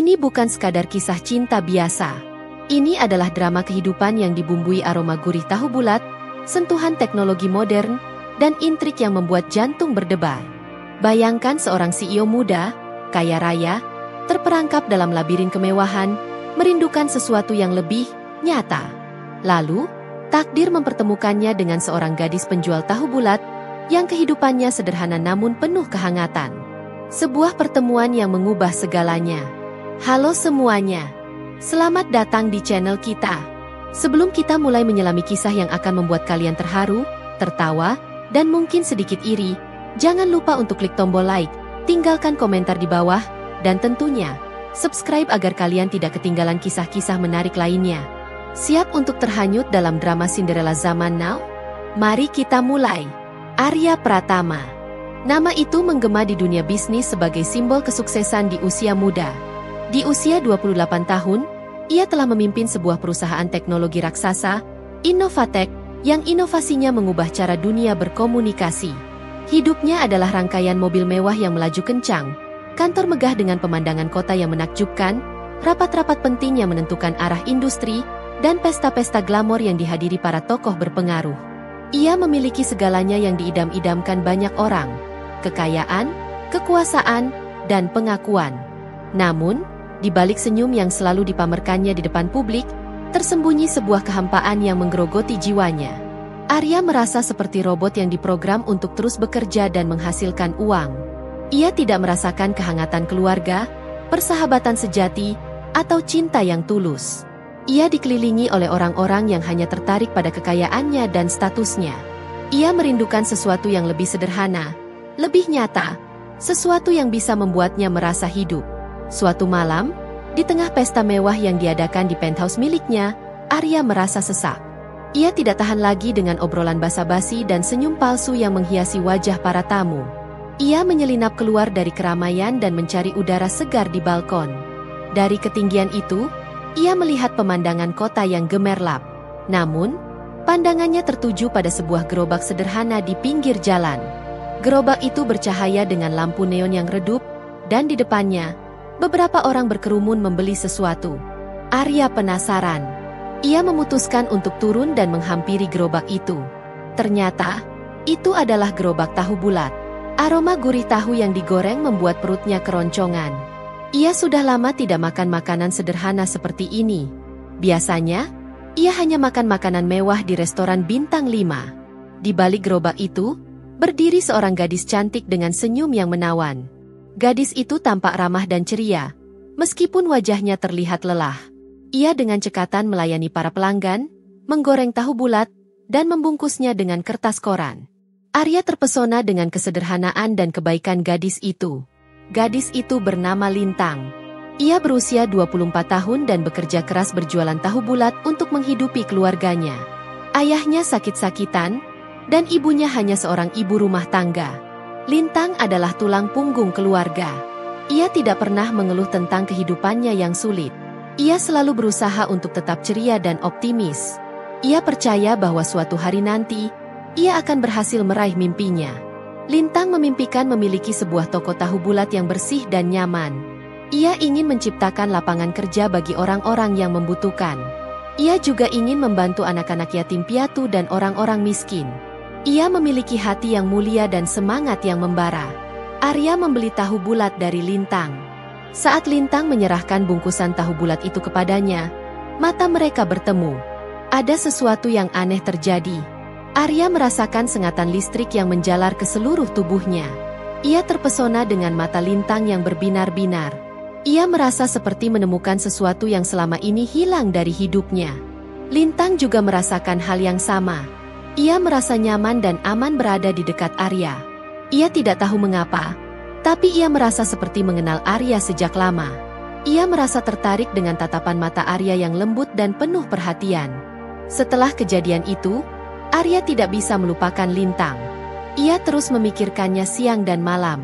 Ini bukan sekadar kisah cinta biasa. Ini adalah drama kehidupan yang dibumbui aroma gurih tahu bulat, sentuhan teknologi modern, dan intrik yang membuat jantung berdebar. Bayangkan seorang CEO muda, kaya raya, terperangkap dalam labirin kemewahan, merindukan sesuatu yang lebih nyata. Lalu, takdir mempertemukannya dengan seorang gadis penjual tahu bulat, yang kehidupannya sederhana namun penuh kehangatan. Sebuah pertemuan yang mengubah segalanya. Halo semuanya, selamat datang di channel kita. Sebelum kita mulai menyelami kisah yang akan membuat kalian terharu, tertawa, dan mungkin sedikit iri, jangan lupa untuk klik tombol like, tinggalkan komentar di bawah, dan tentunya, subscribe agar kalian tidak ketinggalan kisah-kisah menarik lainnya. Siap untuk terhanyut dalam drama Cinderella zaman now? Mari kita mulai. Arya Pratama. Nama itu menggema di dunia bisnis sebagai simbol kesuksesan di usia muda. Di usia 28 tahun, ia telah memimpin sebuah perusahaan teknologi raksasa, Innovatech, yang inovasinya mengubah cara dunia berkomunikasi. Hidupnya adalah rangkaian mobil mewah yang melaju kencang, kantor megah dengan pemandangan kota yang menakjubkan, rapat-rapat penting yang menentukan arah industri, dan pesta-pesta glamor yang dihadiri para tokoh berpengaruh. Ia memiliki segalanya yang diidam-idamkan banyak orang, kekayaan, kekuasaan, dan pengakuan. Namun, di balik senyum yang selalu dipamerkannya di depan publik, tersembunyi sebuah kehampaan yang menggerogoti jiwanya. Arya merasa seperti robot yang diprogram untuk terus bekerja dan menghasilkan uang. Ia tidak merasakan kehangatan keluarga, persahabatan sejati, atau cinta yang tulus. Ia dikelilingi oleh orang-orang yang hanya tertarik pada kekayaannya dan statusnya. Ia merindukan sesuatu yang lebih sederhana, lebih nyata, sesuatu yang bisa membuatnya merasa hidup. Suatu malam, di tengah pesta mewah yang diadakan di penthouse miliknya, Arya merasa sesak. Ia tidak tahan lagi dengan obrolan basa-basi dan senyum palsu yang menghiasi wajah para tamu. Ia menyelinap keluar dari keramaian dan mencari udara segar di balkon. Dari ketinggian itu, ia melihat pemandangan kota yang gemerlap. Namun, pandangannya tertuju pada sebuah gerobak sederhana di pinggir jalan. Gerobak itu bercahaya dengan lampu neon yang redup, dan di depannya, beberapa orang berkerumun membeli sesuatu. Arya penasaran. Ia memutuskan untuk turun dan menghampiri gerobak itu. Ternyata, itu adalah gerobak tahu bulat. Aroma gurih tahu yang digoreng membuat perutnya keroncongan. Ia sudah lama tidak makan makanan sederhana seperti ini. Biasanya, ia hanya makan makanan mewah di restoran bintang 5. Di balik gerobak itu, berdiri seorang gadis cantik dengan senyum yang menawan. Gadis itu tampak ramah dan ceria, meskipun wajahnya terlihat lelah. Ia dengan cekatan melayani para pelanggan, menggoreng tahu bulat, dan membungkusnya dengan kertas koran. Arya terpesona dengan kesederhanaan dan kebaikan gadis itu. Gadis itu bernama Lintang. Ia berusia 24 tahun dan bekerja keras berjualan tahu bulat untuk menghidupi keluarganya. Ayahnya sakit-sakitan, dan ibunya hanya seorang ibu rumah tangga. Lintang adalah tulang punggung keluarga. Ia tidak pernah mengeluh tentang kehidupannya yang sulit. Ia selalu berusaha untuk tetap ceria dan optimis. Ia percaya bahwa suatu hari nanti, ia akan berhasil meraih mimpinya. Lintang memimpikan memiliki sebuah toko tahu bulat yang bersih dan nyaman. Ia ingin menciptakan lapangan kerja bagi orang-orang yang membutuhkan. Ia juga ingin membantu anak-anak yatim piatu dan orang-orang miskin. Ia memiliki hati yang mulia dan semangat yang membara. Arya membeli tahu bulat dari Lintang. Saat Lintang menyerahkan bungkusan tahu bulat itu kepadanya, mata mereka bertemu. Ada sesuatu yang aneh terjadi. Arya merasakan sengatan listrik yang menjalar ke seluruh tubuhnya. Ia terpesona dengan mata Lintang yang berbinar-binar. Ia merasa seperti menemukan sesuatu yang selama ini hilang dari hidupnya. Lintang juga merasakan hal yang sama. Ia merasa nyaman dan aman berada di dekat Arya. Ia tidak tahu mengapa, tapi ia merasa seperti mengenal Arya sejak lama. Ia merasa tertarik dengan tatapan mata Arya yang lembut dan penuh perhatian. Setelah kejadian itu, Arya tidak bisa melupakan Lintang. Ia terus memikirkannya siang dan malam.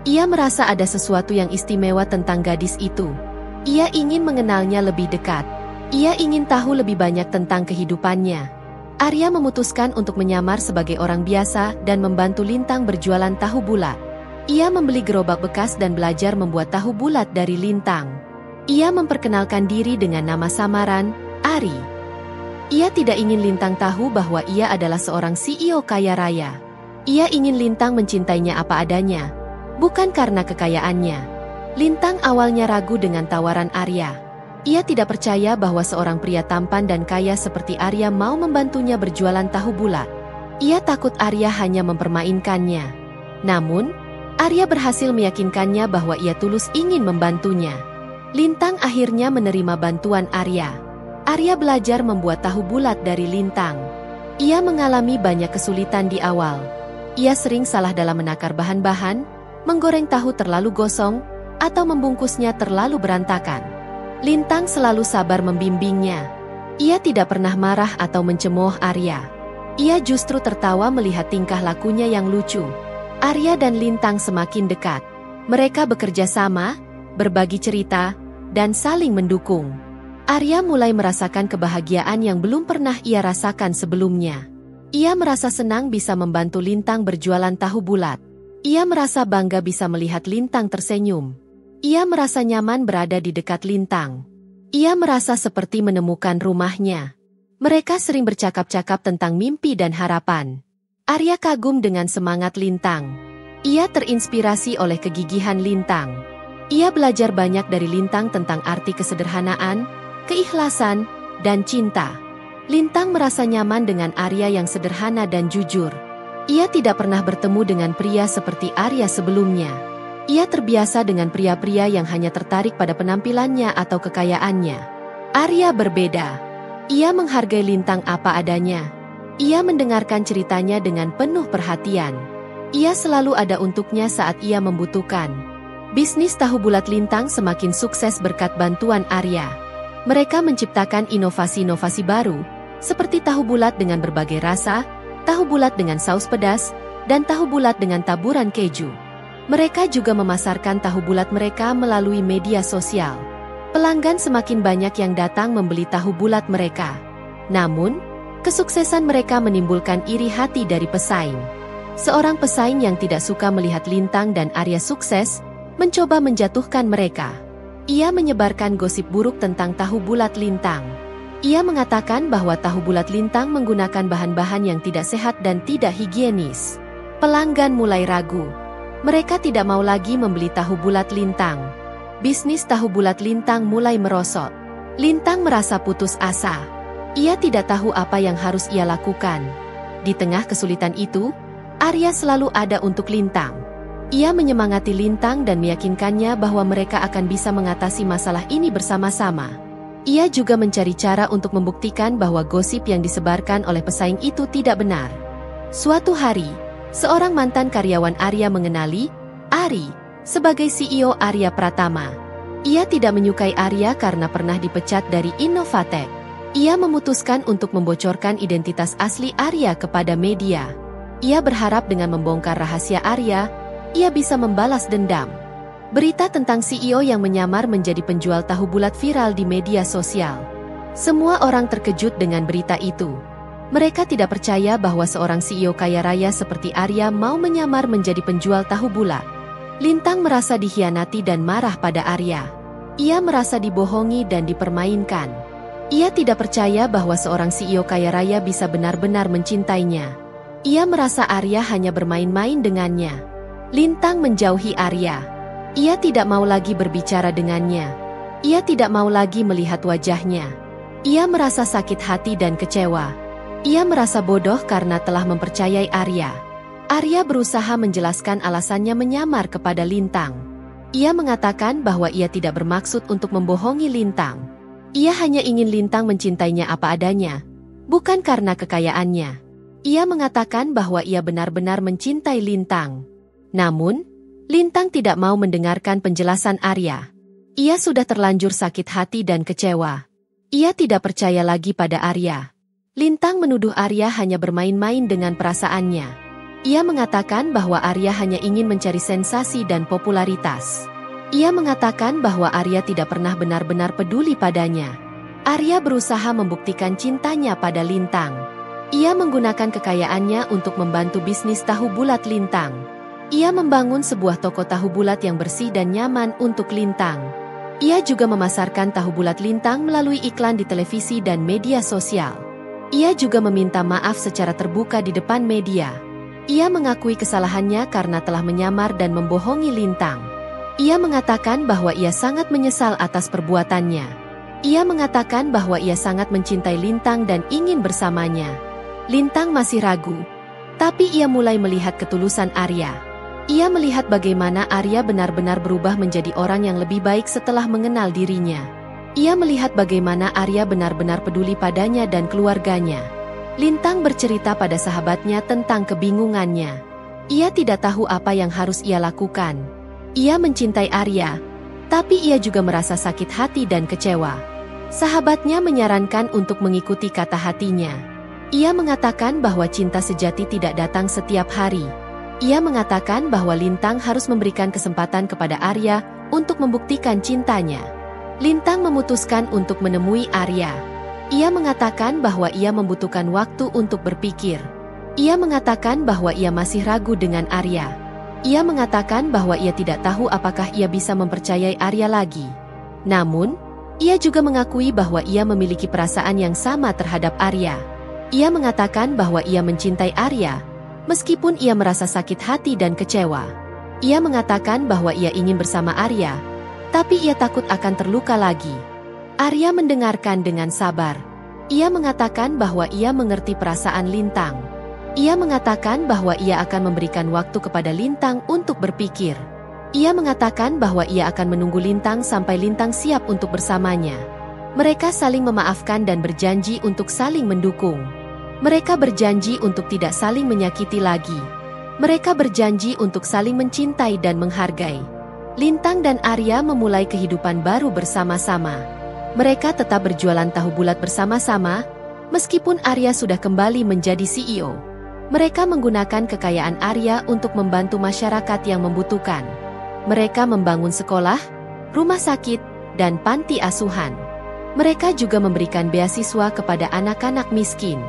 Ia merasa ada sesuatu yang istimewa tentang gadis itu. Ia ingin mengenalnya lebih dekat. Ia ingin tahu lebih banyak tentang kehidupannya. Arya memutuskan untuk menyamar sebagai orang biasa dan membantu Lintang berjualan tahu bulat. Ia membeli gerobak bekas dan belajar membuat tahu bulat dari Lintang. Ia memperkenalkan diri dengan nama samaran, Ari. Ia tidak ingin Lintang tahu bahwa ia adalah seorang CEO kaya raya. Ia ingin Lintang mencintainya apa adanya, bukan karena kekayaannya. Lintang awalnya ragu dengan tawaran Arya. Ia tidak percaya bahwa seorang pria tampan dan kaya seperti Arya mau membantunya berjualan tahu bulat. Ia takut Arya hanya mempermainkannya. Namun, Arya berhasil meyakinkannya bahwa ia tulus ingin membantunya. Lintang akhirnya menerima bantuan Arya. Arya belajar membuat tahu bulat dari Lintang. Ia mengalami banyak kesulitan di awal. Ia sering salah dalam menakar bahan-bahan, menggoreng tahu terlalu gosong, atau membungkusnya terlalu berantakan. Lintang selalu sabar membimbingnya. Ia tidak pernah marah atau mencemooh Arya. Ia justru tertawa melihat tingkah lakunya yang lucu. Arya dan Lintang semakin dekat. Mereka bekerja sama, berbagi cerita, dan saling mendukung. Arya mulai merasakan kebahagiaan yang belum pernah ia rasakan sebelumnya. Ia merasa senang bisa membantu Lintang berjualan tahu bulat. Ia merasa bangga bisa melihat Lintang tersenyum. Ia merasa nyaman berada di dekat Lintang. Ia merasa seperti menemukan rumahnya. Mereka sering bercakap-cakap tentang mimpi dan harapan. Arya kagum dengan semangat Lintang. Ia terinspirasi oleh kegigihan Lintang. Ia belajar banyak dari Lintang tentang arti kesederhanaan, keikhlasan, dan cinta. Lintang merasa nyaman dengan Arya yang sederhana dan jujur. Ia tidak pernah bertemu dengan pria seperti Arya sebelumnya. Ia terbiasa dengan pria-pria yang hanya tertarik pada penampilannya atau kekayaannya. Arya berbeda. Ia menghargai Lintang apa adanya. Ia mendengarkan ceritanya dengan penuh perhatian. Ia selalu ada untuknya saat ia membutuhkan. Bisnis tahu bulat Lintang semakin sukses berkat bantuan Arya. Mereka menciptakan inovasi-inovasi baru, seperti tahu bulat dengan berbagai rasa, tahu bulat dengan saus pedas, dan tahu bulat dengan taburan keju. Mereka juga memasarkan tahu bulat mereka melalui media sosial. Pelanggan semakin banyak yang datang membeli tahu bulat mereka. Namun, kesuksesan mereka menimbulkan iri hati dari pesaing. Seorang pesaing yang tidak suka melihat Lintang dan Arya sukses, mencoba menjatuhkan mereka. Ia menyebarkan gosip buruk tentang tahu bulat Lintang. Ia mengatakan bahwa tahu bulat Lintang menggunakan bahan-bahan yang tidak sehat dan tidak higienis. Pelanggan mulai ragu. Mereka tidak mau lagi membeli tahu bulat Lintang. Bisnis tahu bulat Lintang mulai merosot. Lintang merasa putus asa. Ia tidak tahu apa yang harus ia lakukan. Di tengah kesulitan itu, Arya selalu ada untuk Lintang. Ia menyemangati Lintang dan meyakinkannya bahwa mereka akan bisa mengatasi masalah ini bersama-sama. Ia juga mencari cara untuk membuktikan bahwa gosip yang disebarkan oleh pesaing itu tidak benar. Suatu hari, seorang mantan karyawan Arya mengenali Ari sebagai CEO Arya Pratama. Ia tidak menyukai Arya karena pernah dipecat dari Innovatek. Ia memutuskan untuk membocorkan identitas asli Arya kepada media. Ia berharap dengan membongkar rahasia Arya, ia bisa membalas dendam. Berita tentang CEO yang menyamar menjadi penjual tahu bulat viral di media sosial. Semua orang terkejut dengan berita itu. Mereka tidak percaya bahwa seorang CEO kaya raya seperti Arya mau menyamar menjadi penjual tahu bulat. Lintang merasa dikhianati dan marah pada Arya. Ia merasa dibohongi dan dipermainkan. Ia tidak percaya bahwa seorang CEO kaya raya bisa benar-benar mencintainya. Ia merasa Arya hanya bermain-main dengannya. Lintang menjauhi Arya. Ia tidak mau lagi berbicara dengannya. Ia tidak mau lagi melihat wajahnya. Ia merasa sakit hati dan kecewa. Ia merasa bodoh karena telah mempercayai Arya. Arya berusaha menjelaskan alasannya menyamar kepada Lintang. Ia mengatakan bahwa ia tidak bermaksud untuk membohongi Lintang. Ia hanya ingin Lintang mencintainya apa adanya, bukan karena kekayaannya. Ia mengatakan bahwa ia benar-benar mencintai Lintang. Namun, Lintang tidak mau mendengarkan penjelasan Arya. Ia sudah terlanjur sakit hati dan kecewa. Ia tidak percaya lagi pada Arya. Lintang menuduh Arya hanya bermain-main dengan perasaannya. Ia mengatakan bahwa Arya hanya ingin mencari sensasi dan popularitas. Ia mengatakan bahwa Arya tidak pernah benar-benar peduli padanya. Arya berusaha membuktikan cintanya pada Lintang. Ia menggunakan kekayaannya untuk membantu bisnis tahu bulat Lintang. Ia membangun sebuah toko tahu bulat yang bersih dan nyaman untuk Lintang. Ia juga memasarkan tahu bulat Lintang melalui iklan di televisi dan media sosial. Ia juga meminta maaf secara terbuka di depan media. Ia mengakui kesalahannya karena telah menyamar dan membohongi Lintang. Ia mengatakan bahwa ia sangat menyesal atas perbuatannya. Ia mengatakan bahwa ia sangat mencintai Lintang dan ingin bersamanya. Lintang masih ragu, tapi ia mulai melihat ketulusan Arya. Ia melihat bagaimana Arya benar-benar berubah menjadi orang yang lebih baik setelah mengenal dirinya. Ia melihat bagaimana Arya benar-benar peduli padanya dan keluarganya. Lintang bercerita pada sahabatnya tentang kebingungannya. Ia tidak tahu apa yang harus ia lakukan. Ia mencintai Arya, tapi ia juga merasa sakit hati dan kecewa. Sahabatnya menyarankan untuk mengikuti kata hatinya. Ia mengatakan bahwa cinta sejati tidak datang setiap hari. Ia mengatakan bahwa Lintang harus memberikan kesempatan kepada Arya untuk membuktikan cintanya. Lintang memutuskan untuk menemui Arya. Ia mengatakan bahwa ia membutuhkan waktu untuk berpikir. Ia mengatakan bahwa ia masih ragu dengan Arya. Ia mengatakan bahwa ia tidak tahu apakah ia bisa mempercayai Arya lagi. Namun, ia juga mengakui bahwa ia memiliki perasaan yang sama terhadap Arya. Ia mengatakan bahwa ia mencintai Arya, meskipun ia merasa sakit hati dan kecewa. Ia mengatakan bahwa ia ingin bersama Arya, tapi ia takut akan terluka lagi. Arya mendengarkan dengan sabar. Ia mengatakan bahwa ia mengerti perasaan Lintang. Ia mengatakan bahwa ia akan memberikan waktu kepada Lintang untuk berpikir. Ia mengatakan bahwa ia akan menunggu Lintang sampai Lintang siap untuk bersamanya. Mereka saling memaafkan dan berjanji untuk saling mendukung. Mereka berjanji untuk tidak saling menyakiti lagi. Mereka berjanji untuk saling mencintai dan menghargai. Lintang dan Arya memulai kehidupan baru bersama-sama. Mereka tetap berjualan tahu bulat bersama-sama, meskipun Arya sudah kembali menjadi CEO. Mereka menggunakan kekayaan Arya untuk membantu masyarakat yang membutuhkan. Mereka membangun sekolah, rumah sakit, dan panti asuhan. Mereka juga memberikan beasiswa kepada anak-anak miskin.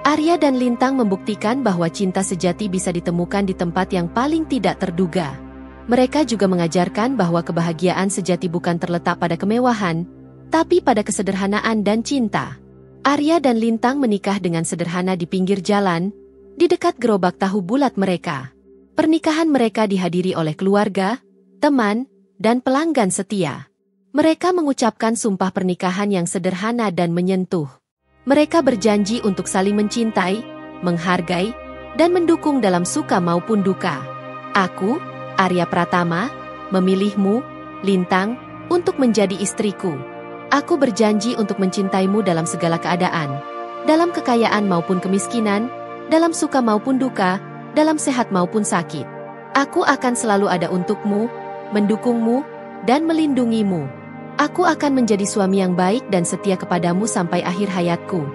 Arya dan Lintang membuktikan bahwa cinta sejati bisa ditemukan di tempat yang paling tidak terduga. Mereka juga mengajarkan bahwa kebahagiaan sejati bukan terletak pada kemewahan, tapi pada kesederhanaan dan cinta. Arya dan Lintang menikah dengan sederhana di pinggir jalan, di dekat gerobak tahu bulat mereka. Pernikahan mereka dihadiri oleh keluarga, teman, dan pelanggan setia. Mereka mengucapkan sumpah pernikahan yang sederhana dan menyentuh. Mereka berjanji untuk saling mencintai, menghargai, dan mendukung dalam suka maupun duka. Aku, Arya Pratama, memilihmu, Lintang, untuk menjadi istriku. Aku berjanji untuk mencintaimu dalam segala keadaan, dalam kekayaan maupun kemiskinan, dalam suka maupun duka, dalam sehat maupun sakit. Aku akan selalu ada untukmu, mendukungmu, dan melindungimu. Aku akan menjadi suami yang baik dan setia kepadamu sampai akhir hayatku.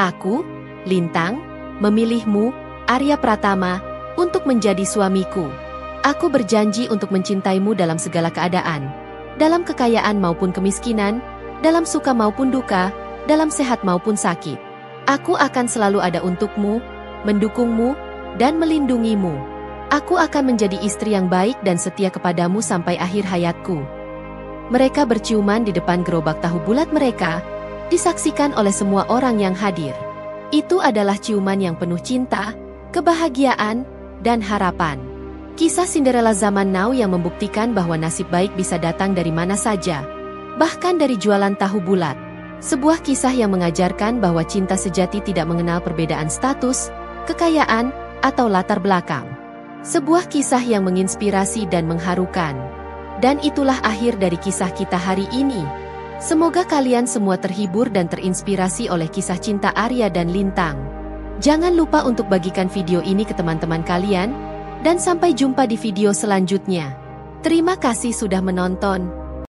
Aku, Lintang, memilihmu, Arya Pratama, untuk menjadi suamiku. Aku berjanji untuk mencintaimu dalam segala keadaan, dalam kekayaan maupun kemiskinan, dalam suka maupun duka, dalam sehat maupun sakit. Aku akan selalu ada untukmu, mendukungmu, dan melindungimu. Aku akan menjadi istri yang baik dan setia kepadamu sampai akhir hayatku. Mereka berciuman di depan gerobak tahu bulat mereka, disaksikan oleh semua orang yang hadir. Itu adalah ciuman yang penuh cinta, kebahagiaan, dan harapan. Kisah Cinderella zaman now yang membuktikan bahwa nasib baik bisa datang dari mana saja, bahkan dari jualan tahu bulat. Sebuah kisah yang mengajarkan bahwa cinta sejati tidak mengenal perbedaan status, kekayaan, atau latar belakang. Sebuah kisah yang menginspirasi dan mengharukan. Dan itulah akhir dari kisah kita hari ini. Semoga kalian semua terhibur dan terinspirasi oleh kisah cinta Arya dan Lintang. Jangan lupa untuk bagikan video ini ke teman-teman kalian, dan sampai jumpa di video selanjutnya. Terima kasih sudah menonton.